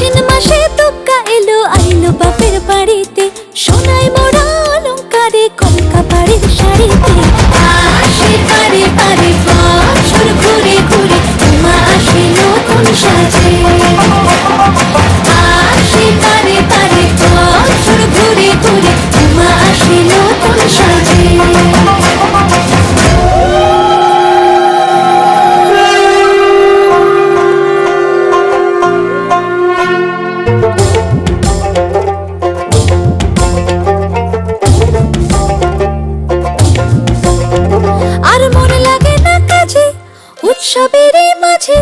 আশ্বিন মাসে তুক্কা এলো আইলো বাপের বাড়িতে, সোনায় মোড়া অলংকারে কলকা বাড়ির শাড়িতে। আসে পারে পারে বছর ঘুরে ঘুরে, মা আসে নতুন সাজে। আসে পারে পারে বছর ঘুরে ঘুরে, মা আসে নতুন সাজে। উৎসবের মাঝে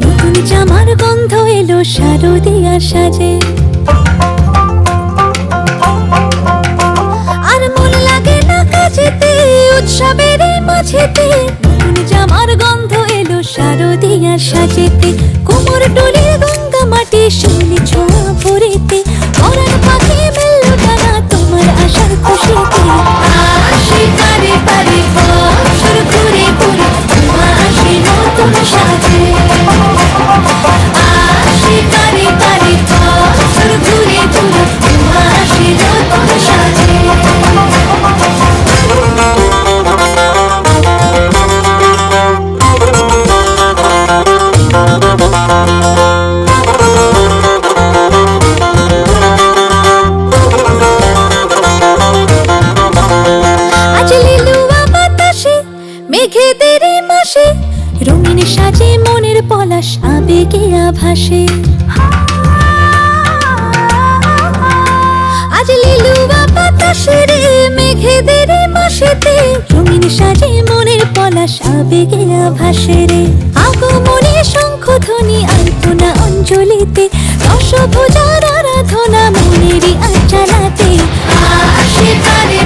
নতুন জামার গন্ধ এলো শারদিয়া সাজে। আর মন লাগে না কাজেতে, উৎসবের মাঝেতে নতুন জামার গন্ধ এলো শারদিয়া সাজেতে। কোমর ডোলে গঙ্গা মাটি শিউলি ছোঁয়া ভরিতে, পরাণ পাখি মেললো ডানা তোমার আশার খুশিতে। আসে পারে পারে বছর ঘুরে ঘুরে, মা আসে নতুন সাজে। আসে পারে পারে বছর ঘুরে ঘুরে, মা আসে নতুন সাজে। আজ লিলুয়া বাতাসে মেঘেদের মাসে, রঙিন সাজে মনের পলাশ আবেগে আভাসে। আজ লিলুয়া বাতাসে রে মেঘেদের মাসেতে, রঙিন সাজে মনের পলাশ আবেগে আভাসে রে। আগমনে শঙ্খধ্বনি আলপনা অঞ্জলিতে, দশভুজার আরাধনা মনেরই আচালাতে। আসে পারে